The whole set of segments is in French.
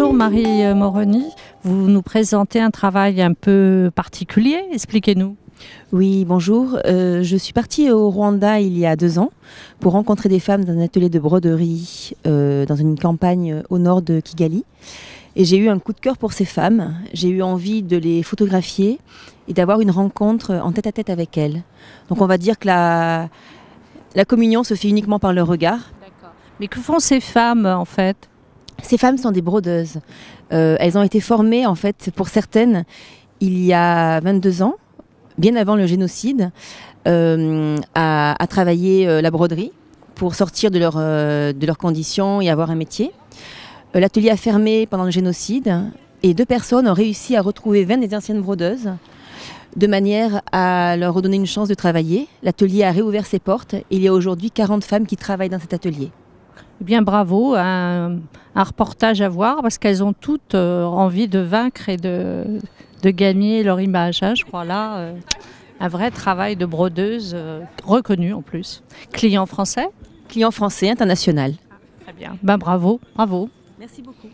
Bonjour Marie Moroni, vous nous présentez un travail un peu particulier, expliquez-nous. Oui, bonjour. Je suis partie au Rwanda il y a 2 ans pour rencontrer des femmes dans un atelier de broderie dans une campagne au nord de Kigali. Et j'ai eu un coup de cœur pour ces femmes. J'ai eu envie de les photographier et d'avoir une rencontre en tête-à-tête avec elles. Donc on va dire que la communion se fait uniquement par le regard. D'accord. Mais que font ces femmes en fait? Ces femmes sont des brodeuses. Elles ont été formées en fait pour certaines il y a 22 ans, bien avant le génocide, à travailler la broderie pour sortir de leurs conditions et avoir un métier. L'atelier a fermé pendant le génocide et 2 personnes ont réussi à retrouver 20 des anciennes brodeuses de manière à leur redonner une chance de travailler. L'atelier a réouvert ses portes et il y a aujourd'hui 40 femmes qui travaillent dans cet atelier. Eh bien bravo, un reportage à voir parce qu'elles ont toutes envie de vaincre et de gagner leur image. Hein, je crois là, un vrai travail de brodeuse reconnu en plus. Client français? Client français, international. Très bien, ben bravo, bravo. Merci beaucoup.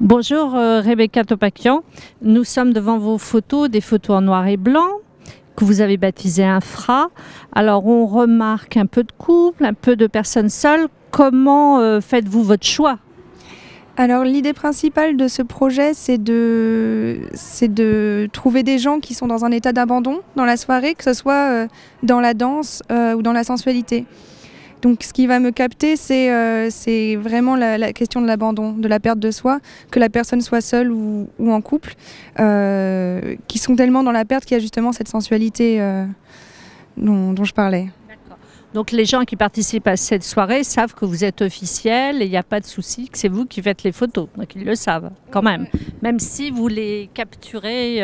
Bonjour Rebecca Topakian, nous sommes devant vos photos, des photos en noir et blanc que vous avez baptisées Infra. Alors on remarque un peu de couple, un peu de personnes seules. Comment faites-vous votre choix? Alors l'idée principale de ce projet, c'est de trouver des gens qui sont dans un état d'abandon dans la soirée, que ce soit dans la danse ou dans la sensualité. Donc ce qui va me capter, c'est vraiment la question de l'abandon, de la perte de soi, que la personne soit seule ou en couple, qui sont tellement dans la perte qu'il y a justement cette sensualité dont je parlais. Donc les gens qui participent à cette soirée savent que vous êtes officiel et il n'y a pas de souci, que c'est vous qui faites les photos. Donc ils le savent quand même, même si vous les capturez.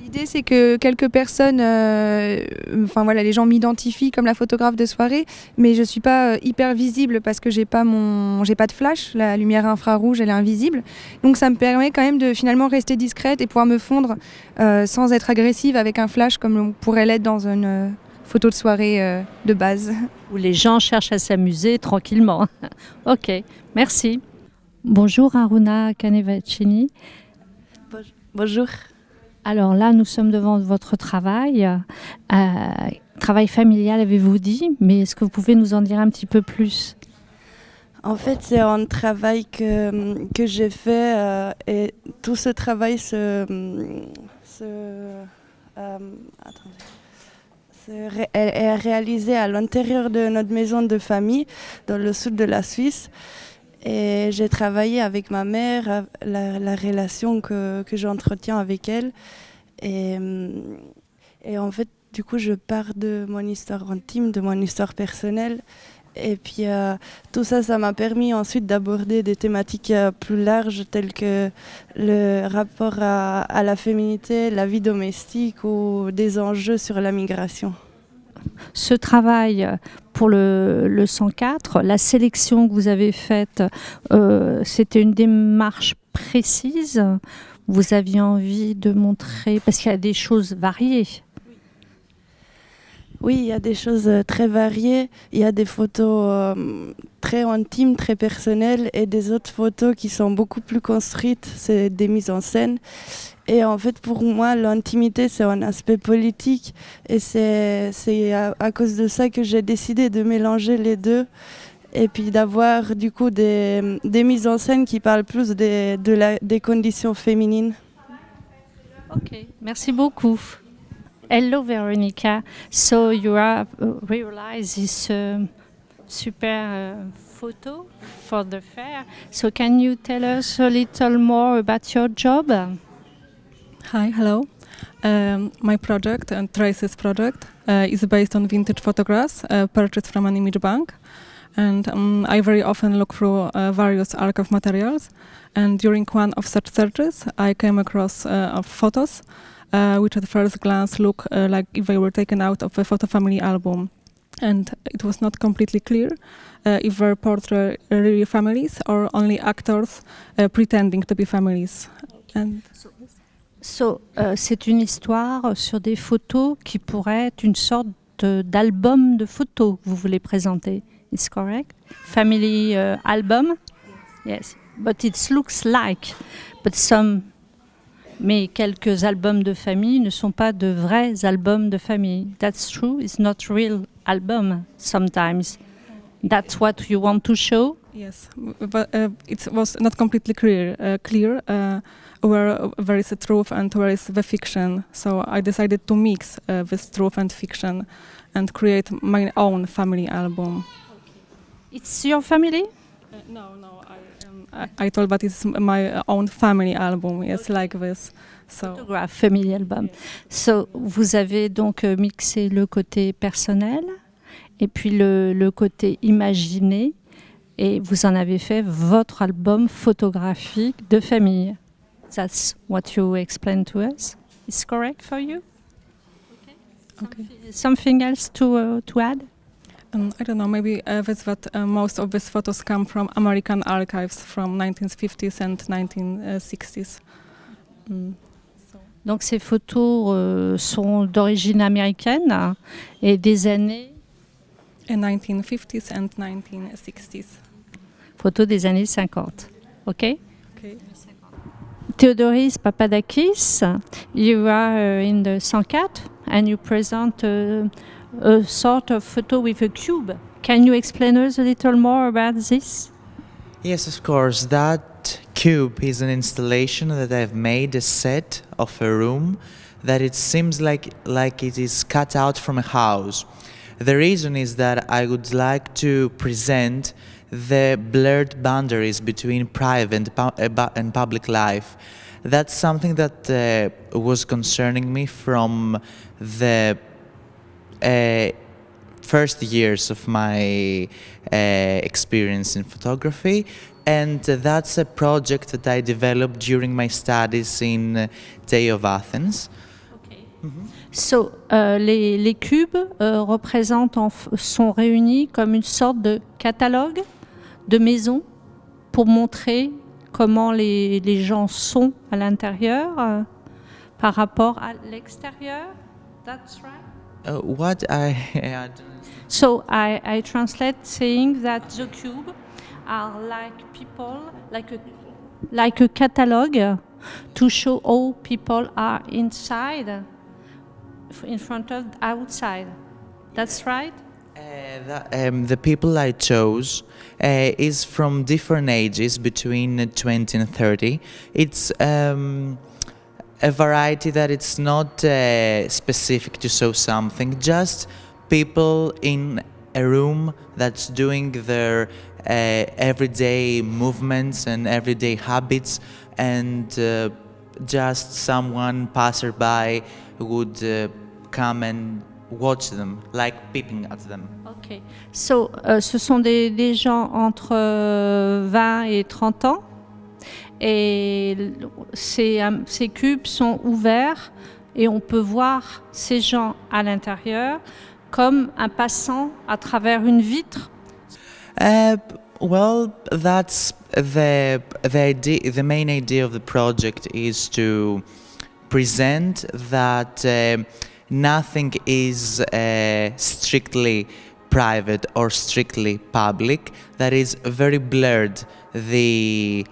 L'idée c'est que quelques personnes, les gens m'identifient comme la photographe de soirée, mais je ne suis pas hyper visible parce que j'ai pas de flash, la lumière infrarouge elle est invisible. Donc ça me permet quand même de finalement rester discrète et pouvoir me fondre sans être agressive avec un flash comme on pourrait l'être dans une photo de soirée de base. Où les gens cherchent à s'amuser tranquillement. Ok, merci. Bonjour Aruna Canevacini. Bonjour. Alors là, nous sommes devant votre travail. Travail familial, avez-vous dit, mais est-ce que vous pouvez nous en dire un petit peu plus? En fait, c'est un travail que j'ai fait et tout ce travail est réalisé à l'intérieur de notre maison de famille, dans le sud de la Suisse. Et j'ai travaillé avec ma mère, la relation que j'entretiens avec elle. Et en fait, du coup, je pars de mon histoire intime, de mon histoire personnelle. Et puis, tout ça, ça m'a permis ensuite d'aborder des thématiques plus larges, telles que le rapport à la féminité, la vie domestique ou des enjeux sur la migration. Ce travail pour le 104, la sélection que vous avez faite, c'était une démarche précise. Vous aviez envie de montrer, parce qu'il y a des choses variées. Oui, il y a des choses très variées. Il y a des photos très intimes, très personnelles et des autres photos qui sont beaucoup plus construites. C'est des mises en scène. Et en fait, pour moi, l'intimité, c'est un aspect politique. Et c'est à cause de ça que j'ai décidé de mélanger les deux. Et puis d'avoir du coup des mises en scène qui parlent plus des conditions féminines. Ok, merci beaucoup. Hello Veronica, so you have realized this super photo for the fair. So can you tell us a little more about your job? Hi, hello. My project, Traces project, is based on vintage photographs purchased from an image bank. And I very often look through various archive materials. And during one of such searches, I came across photos which at first glance look like if they were taken out of a photo family album. And it was not completely clear if they portray really families or only actors pretending to be families. And c'est une histoire sur des photos qui pourraient être une sorte d'album de photos que vous voulez présenter. Is correct? Family album? Yes. but it looks like. But mais quelques albums de famille ne sont pas de vrais albums de famille. That's true. It's not real album sometimes. That's what you want to show? Yes, but it was not completely clear where is the truth and where is the fiction. So I decided to mix this truth and fiction and create my own family album. It's your family? No. I told that it's my own family album. Yes, like this. So. Photograph, family album. So, vous avez donc mixé le côté personnel et puis le côté imaginé et vous en avez fait votre album photographique de famille. That's what you explained to us. Is correct for you? Okay. Something else to add? I don't know, maybe that most of these photos come from American archives from 1950s and 1960s. Donc ces photos sont d'origine américaine et des années... In 1950s and 1960s. Photos des années 50. OK? Okay. Theodoris Papadakis, you are in the 104 and you present a sort of photo with a cube. Can you explain us a little more about this? Yes, of course. That cube is an installation that I've made, a set of a room that it seems like it is cut out from a house. The reason is that I would like to present the blurred boundaries between private and public life. That's something that was concerning me from the first years of my experience in photography, and that's a project that I developed during my studies in TEI of Athens. Okay. So, les cubes sont réunis comme une sorte de catalogue de maisons pour montrer comment les gens sont à l'intérieur par rapport à l'extérieur. That's right? What I So I translate saying that the cube are like people, like a catalogue to show how people are inside, in front of, outside. That's right? The people I chose is from different ages, between 20 and 30. It's a variety that it's not specific to show something, just people in a room that's doing their everyday movements and everyday habits, and just someone passerby would come and watch them, like peeping at them. Okay. So, ce sont des gens entre 20 et 30 ans. Et ces cubes sont ouverts et on peut voir ces gens à l'intérieur comme un passant à travers une vitre. Well, that's the idea. The main idea of the project is to present that nothing is strictly private or strictly public. That is very blurred, the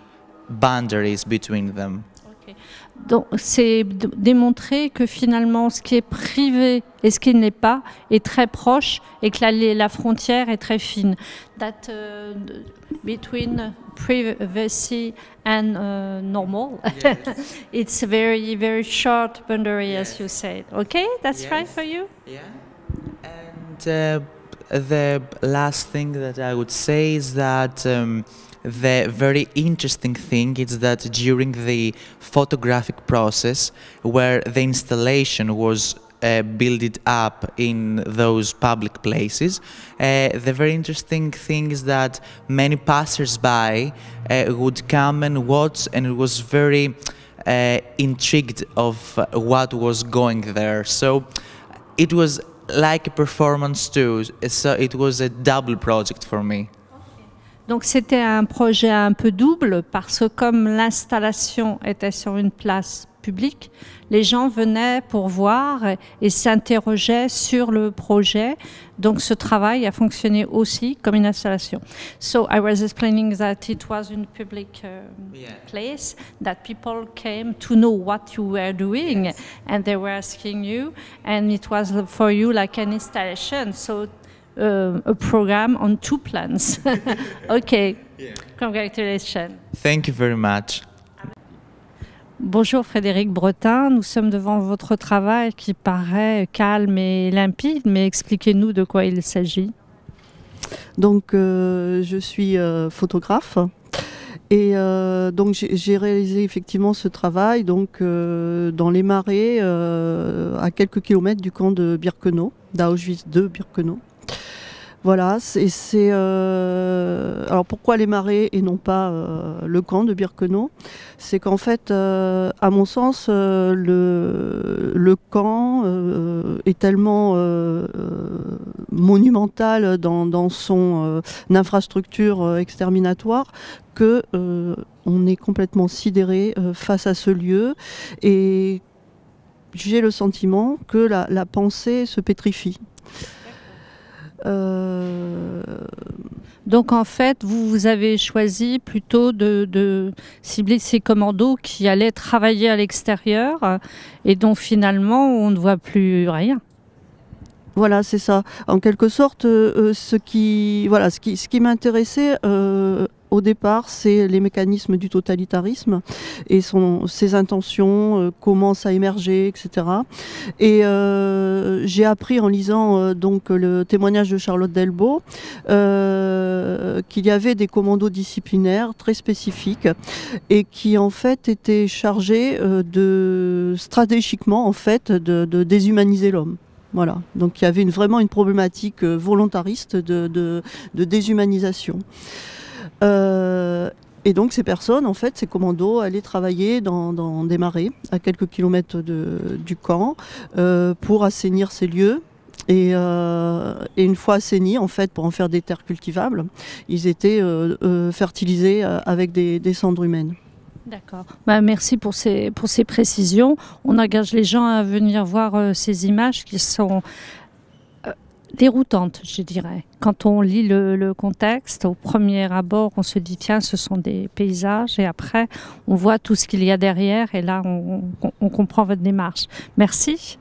boundaries between them. Okay. Donc, c'est démontrer que finalement ce qui est privé et ce qui ne l'est pas est très proche et que la frontière est très fine. That between privacy and normal, yes. It's very, very short boundary, yes. As you said. Okay, that's yes. Right for you? Yeah. And the last thing that I would say is that the very interesting thing is that during the photographic process, where the installation was built up in those public places, the very interesting thing is that many passers-by would come and watch, and it was very intrigued of what was going there. So it was like a performance too. So it was a double project for me. Donc c'était un projet un peu double parce que comme l'installation était sur une place publique, les gens venaient pour voir et s'interrogeaient sur le projet. Donc ce travail a fonctionné aussi comme une installation. So I was explaining that it was in public place, that people came to know what you were doing, and they were asking you, and it was for you like an installation. So a program on 2 plans. Okay, congratulations. Thank you very much. Bonjour Frédéric Bretin, nous sommes devant votre travail qui paraît calme et limpide, mais expliquez-nous de quoi il s'agit. Donc je suis photographe et donc j'ai réalisé effectivement ce travail donc, dans les marais à quelques kilomètres du camp de Birkenau, d'Auschwitz II Birkenau. Voilà, alors pourquoi les marais et non pas le camp de Birkenau? C'est qu'en fait, à mon sens, le camp est tellement monumental dans son infrastructure exterminatoire que on est complètement sidéré face à ce lieu et j'ai le sentiment que la pensée se pétrifie. Donc en fait, vous avez choisi plutôt de cibler ces commandos qui allaient travailler à l'extérieur et dont finalement on ne voit plus rien. Voilà, c'est ça. En quelque sorte, ce qui m'intéressait au départ, c'est les mécanismes du totalitarisme et ses intentions, comment ça émergeait, etc. Et j'ai appris en lisant donc le témoignage de Charlotte Delbo qu'il y avait des commandos disciplinaires très spécifiques et qui en fait étaient chargés stratégiquement en fait de déshumaniser l'homme. Voilà, donc il y avait vraiment une problématique volontariste de déshumanisation. Et donc ces personnes, en fait, ces commandos, allaient travailler dans des marais, à quelques kilomètres du camp, pour assainir ces lieux. Et une fois assainis, en fait, pour en faire des terres cultivables, ils étaient fertilisés avec des cendres humaines. D'accord. Merci pour ces précisions. On engage les gens à venir voir ces images qui sont déroutantes, je dirais. Quand on lit le contexte, au premier abord, on se dit tiens, ce sont des paysages, et après, on voit tout ce qu'il y a derrière, et là, on comprend votre démarche. Merci.